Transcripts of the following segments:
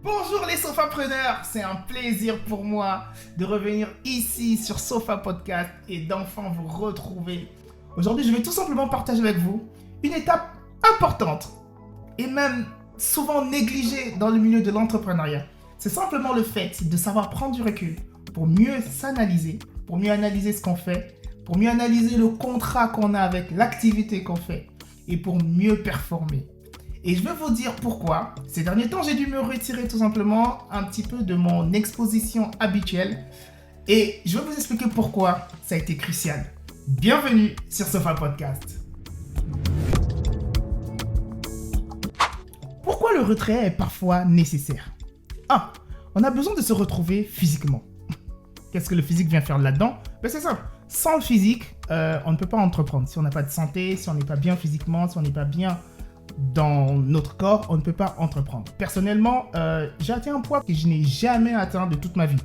Bonjour les sofapreneurs, c'est un plaisir pour moi de revenir ici sur Sofa Podcast et d'enfin vous retrouver. Aujourd'hui, je vais tout simplement partager avec vous une étape importante et même souvent négligée dans le milieu de l'entrepreneuriat. C'est simplement le fait de savoir prendre du recul pour mieux s'analyser, pour mieux analyser ce qu'on fait, pour mieux analyser le contrat qu'on a avec l'activité qu'on fait et pour mieux performer. Et je vais vous dire pourquoi. Ces derniers temps, j'ai dû me retirer tout simplement un petit peu de mon exposition habituelle. Et je vais vous expliquer pourquoi ça a été crucial. Bienvenue sur Sofa Podcast. Pourquoi le retrait est parfois nécessaire ? On a besoin de se retrouver physiquement. Qu'est-ce que le physique vient faire là-dedans ? C'est simple. Sans le physique, on ne peut pas entreprendre. Si on n'a pas de santé, si on n'est pas bien physiquement, si on n'est pas bien dans notre corps, on ne peut pas entreprendre. Personnellement, j'ai atteint un poids que je n'ai jamais atteint de toute ma vie.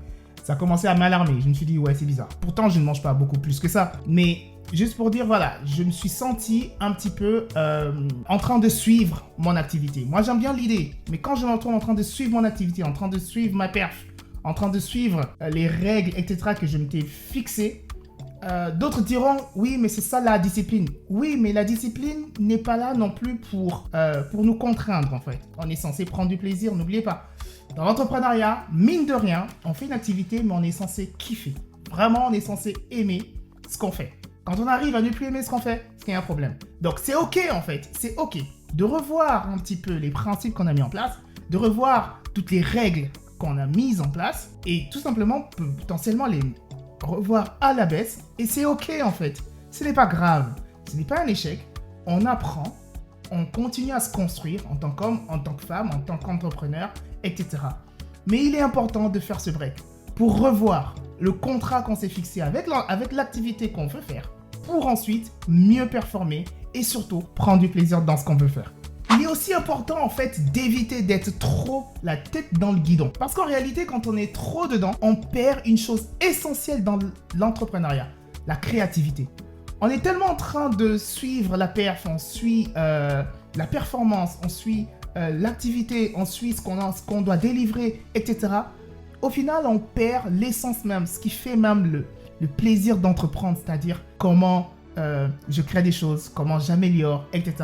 Ça a commencé à m'alarmer. Je me suis dit, ouais, c'est bizarre. Pourtant, je ne mange pas beaucoup plus que ça. Mais juste pour dire, voilà, je me suis senti un petit peu en train de suivre mon activité. Moi, j'aime bien l'idée. Mais quand je me retrouve en train de suivre mon activité, en train de suivre ma perf, en train de suivre les règles, etc. que je m'étais fixées, d'autres diront, oui, mais c'est ça la discipline. Oui, mais la discipline n'est pas là non plus pour nous contraindre, en fait. On est censé prendre du plaisir, n'oubliez pas. Dans l'entrepreneuriat, mine de rien, on fait une activité, mais on est censé kiffer. Vraiment, on est censé aimer ce qu'on fait. Quand on arrive à ne plus aimer ce qu'on fait, c'est qu'il y a un problème. Donc, c'est OK, en fait. C'est OK de revoir un petit peu les principes qu'on a mis en place, de revoir toutes les règles qu'on a mises en place, et tout simplement, potentiellement, les revoir à la baisse, et c'est ok en fait. Ce n'est pas grave, ce n'est pas un échec. On apprend, on continue à se construire en tant qu'homme, en tant que femme, en tant qu'entrepreneur, etc. Mais il est important de faire ce break pour revoir le contrat qu'on s'est fixé avec l'activité qu'on veut faire, pour ensuite mieux performer et surtout prendre du plaisir dans ce qu'on veut faire. Il est aussi important en fait d'éviter d'être trop la tête dans le guidon. Parce qu'en réalité, quand on est trop dedans, on perd une chose essentielle dans l'entrepreneuriat, la créativité. On est tellement en train de suivre la perf, on suit la performance, on suit l'activité, on suit ce qu'on doit délivrer, etc. Au final, on perd l'essence même, ce qui fait même le plaisir d'entreprendre, c'est-à-dire comment je crée des choses, comment j'améliore, etc.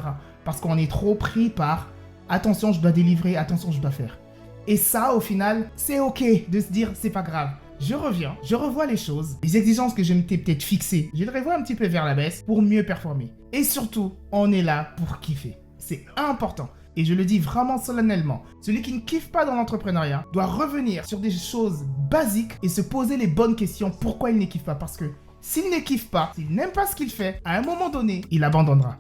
Parce qu'on est trop pris par « attention, je dois délivrer, attention, je dois faire ». Et ça, au final, c'est OK de se dire « c'est pas grave ». Je reviens, je revois les choses, les exigences que je m'étais peut-être fixées, je les revois un petit peu vers la baisse pour mieux performer. Et surtout, on est là pour kiffer. C'est important. Et je le dis vraiment solennellement, celui qui ne kiffe pas dans l'entrepreneuriat doit revenir sur des choses basiques et se poser les bonnes questions. Pourquoi il ne kiffe pas ? Parce que s'il ne kiffe pas, s'il n'aime pas ce qu'il fait, à un moment donné, il abandonnera.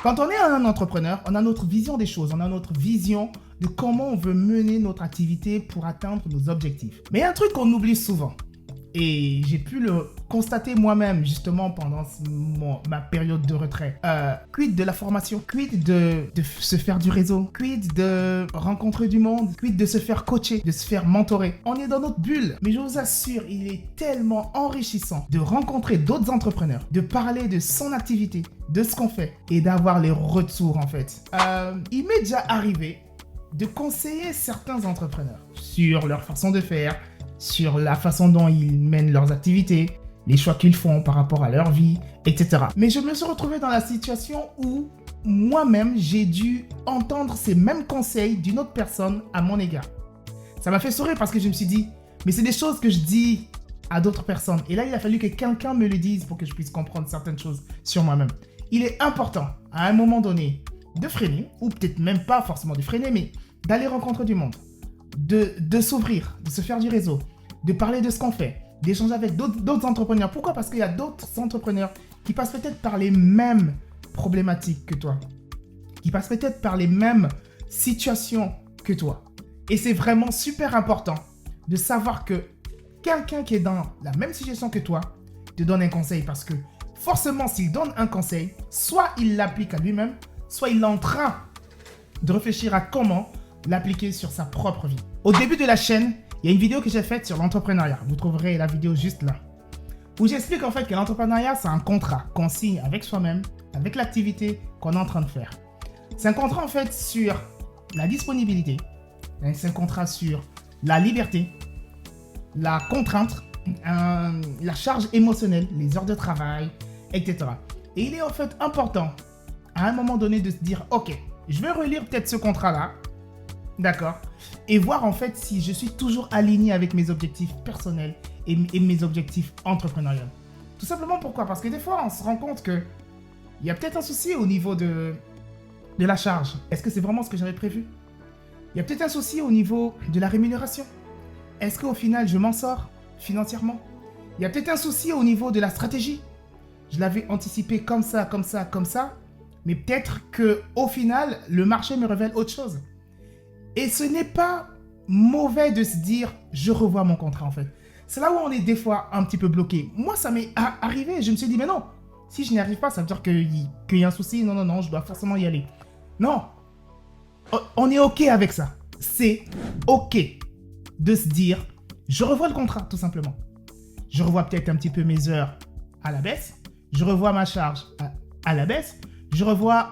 Quand on est un entrepreneur, on a notre vision des choses, on a notre vision de comment on veut mener notre activité pour atteindre nos objectifs. Mais il y a un truc qu'on oublie souvent, et j'ai pu le constater moi-même justement pendant ma période de retrait. Quid de la formation, quid de se faire du réseau, quid de rencontrer du monde, quid de se faire coacher, de se faire mentorer. On est dans notre bulle, mais je vous assure, il est tellement enrichissant de rencontrer d'autres entrepreneurs, de parler de son activité, de ce qu'on fait et d'avoir les retours en fait. Il m'est déjà arrivé de conseiller certains entrepreneurs sur leur façon de faire, sur la façon dont ils mènent leurs activités, les choix qu'ils font par rapport à leur vie, etc. Mais je me suis retrouvé dans la situation où moi-même, j'ai dû entendre ces mêmes conseils d'une autre personne à mon égard. Ça m'a fait sourire parce que je me suis dit, mais c'est des choses que je dis à d'autres personnes. Et là, il a fallu que quelqu'un me le dise pour que je puisse comprendre certaines choses sur moi-même. Il est important, à un moment donné, de freiner, ou peut-être même pas forcément de freiner, mais d'aller rencontrer du monde. De s'ouvrir, de se faire du réseau, de parler de ce qu'on fait, d'échanger avec d'autres entrepreneurs. Pourquoi ? Parce qu'il y a d'autres entrepreneurs qui passent peut-être par les mêmes problématiques que toi, qui passent peut-être par les mêmes situations que toi. Et c'est vraiment super important de savoir que quelqu'un qui est dans la même situation que toi te donne un conseil, parce que forcément, s'il donne un conseil, soit il l'applique à lui-même, soit il est en train de réfléchir à comment l'appliquer sur sa propre vie. Au début de la chaîne, il y a une vidéo que j'ai faite sur l'entrepreneuriat. Vous trouverez la vidéo juste là. Où j'explique en fait que l'entrepreneuriat, c'est un contrat qu'on signe avec soi-même, avec l'activité qu'on est en train de faire. C'est un contrat en fait sur la disponibilité, C'est un contrat sur la liberté, la contrainte, la charge émotionnelle, les heures de travail, etc. Et il est en fait important, à un moment donné, de se dire, ok, je vais relire peut-être ce contrat-là, d'accord, et voir en fait si je suis toujours aligné avec mes objectifs personnels et mes objectifs entrepreneuriaux. Tout simplement pourquoi? Parce que des fois, on se rend compte qu'il y a peut-être un souci au niveau de la charge. Est-ce que c'est vraiment ce que j'avais prévu? Il y a peut-être un souci au niveau de la rémunération. Est-ce qu'au final, je m'en sors financièrement? Il y a peut-être un souci au niveau de la stratégie. Je l'avais anticipé comme ça, comme ça, comme ça, mais peut-être qu'au final, le marché me révèle autre chose. Et ce n'est pas mauvais de se dire, je revois mon contrat en fait. C'est là où on est des fois un petit peu bloqué. Moi, ça m'est arrivé. Je me suis dit, mais non, si je n'y arrive pas, ça veut dire qu'il y a un souci. Non, non, non, je dois forcément y aller. Non, on est OK avec ça. C'est OK de se dire, je revois le contrat, tout simplement. Je revois peut-être un petit peu mes heures à la baisse. Je revois ma charge à la baisse. Je revois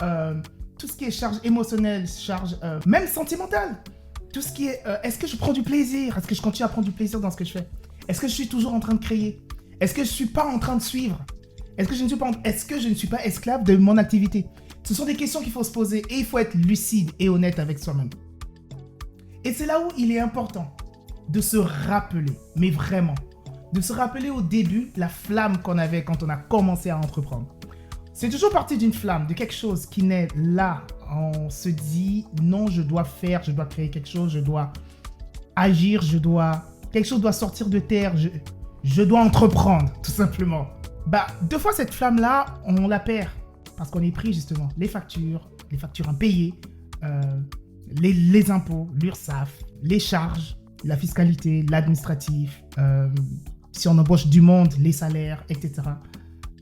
tout ce qui est charge émotionnelle, charge même sentimentale. Tout ce qui est, est-ce que je prends du plaisir? Est-ce que je continue à prendre du plaisir dans ce que je fais? Est-ce que je suis toujours en train de créer? Est-ce que je ne suis pas en train de suivre? Est-ce que je ne suis pas esclave de mon activité? Ce sont des questions qu'il faut se poser et il faut être lucide et honnête avec soi-même. Et c'est là où il est important de se rappeler, mais vraiment, de se rappeler au début la flamme qu'on avait quand on a commencé à entreprendre. C'est toujours parti d'une flamme, de quelque chose qui naît là. On se dit, non, je dois faire, je dois créer quelque chose, je dois agir, quelque chose doit sortir de terre, je dois entreprendre, tout simplement. Deux fois cette flamme-là, on la perd. Parce qu'on est pris justement les factures impayées, les impôts, l'URSSAF, les charges, la fiscalité, l'administratif, si on embauche du monde, les salaires, etc.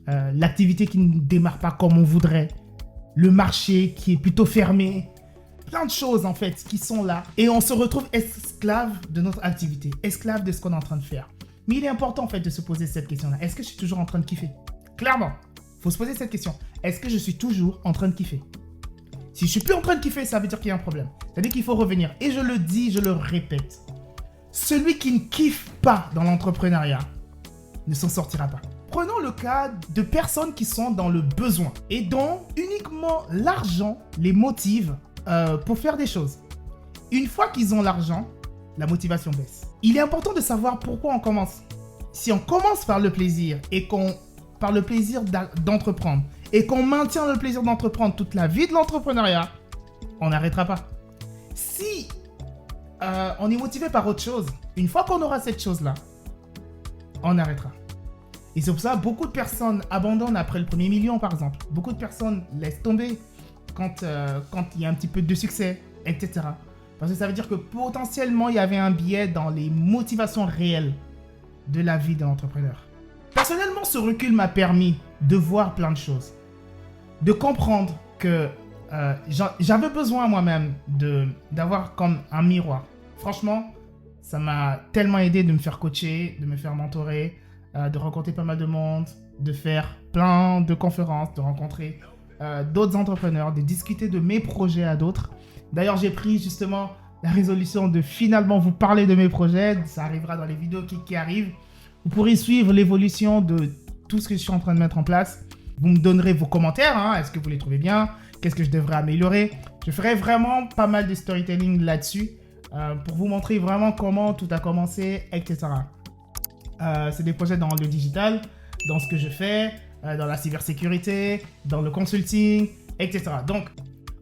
L'activité qui ne démarre pas comme on voudrait, le marché qui est plutôt fermé, plein de choses en fait qui sont là. Et on se retrouve esclave de notre activité, esclave de ce qu'on est en train de faire. Mais il est important en fait de se poser cette question-là. Est-ce que je suis toujours en train de kiffer? Clairement, il faut se poser cette question. Est-ce que je suis toujours en train de kiffer? Si je suis plus en train de kiffer, ça veut dire qu'il y a un problème. C'est-à-dire qu'il faut revenir. Et je le dis, je le répète. Celui qui ne kiffe pas dans l'entrepreneuriat ne s'en sortira pas. Prenons le cas de personnes qui sont dans le besoin et dont uniquement l'argent les motive pour faire des choses. Une fois qu'ils ont l'argent, la motivation baisse. Il est important de savoir pourquoi on commence. Si on commence par le plaisir et par le plaisir d'entreprendre et qu'on maintient le plaisir d'entreprendre toute la vie de l'entrepreneuriat, on n'arrêtera pas. Si on est motivé par autre chose, une fois qu'on aura cette chose-là, on arrêtera. Et c'est pour ça que beaucoup de personnes abandonnent après le premier million, par exemple. Beaucoup de personnes laissent tomber quand il y a un petit peu de succès, etc. Parce que ça veut dire que potentiellement, il y avait un biais dans les motivations réelles de la vie de l'entrepreneur. Personnellement, ce recul m'a permis de voir plein de choses. De comprendre que j'avais besoin moi-même d'avoir comme un miroir. Franchement, ça m'a tellement aidé de me faire coacher, de me faire mentorer, de rencontrer pas mal de monde, de faire plein de conférences, de rencontrer d'autres entrepreneurs, de discuter de mes projets à d'autres. D'ailleurs, j'ai pris justement la résolution de finalement vous parler de mes projets. Ça arrivera dans les vidéos qui arrivent. Vous pourrez suivre l'évolution de tout ce que je suis en train de mettre en place. Vous me donnerez vos commentaires. Est-ce que vous les trouvez bien? Qu'est-ce que je devrais améliorer? Je ferai vraiment pas mal de storytelling là-dessus pour vous montrer vraiment comment tout a commencé, etc. C'est des projets dans le digital, dans ce que je fais, dans la cybersécurité, dans le consulting, etc. Donc,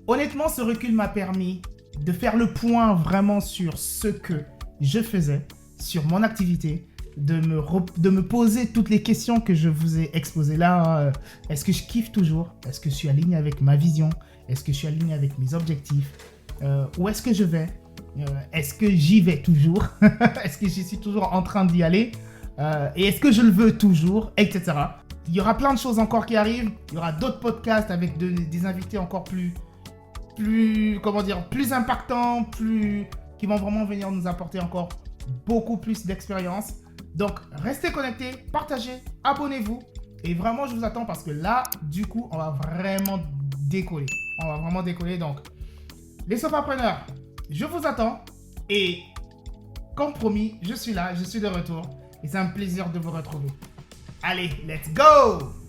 honnêtement, ce recul m'a permis de faire le point vraiment sur ce que je faisais, sur mon activité, de me poser toutes les questions que je vous ai exposées là. Est-ce que je kiffe toujours? Est-ce que je suis aligné avec ma vision? Est-ce que je suis aligné avec mes objectifs? Où est-ce que je vais? Est-ce que j'y vais toujours? Est-ce que je suis toujours en train d'y aller? Et est-ce que je le veux toujours? Etc. Il y aura plein de choses encore qui arrivent. Il y aura d'autres podcasts avec des invités encore plus impactants, qui vont vraiment venir nous apporter encore beaucoup plus d'expérience. Donc, restez connectés, partagez, abonnez-vous. Et vraiment, je vous attends parce que là, du coup, on va vraiment décoller. Donc, les sopapreneurs, je vous attends. Et comme promis, je suis là, je suis de retour. Et c'est un plaisir de vous retrouver. Allez, let's go!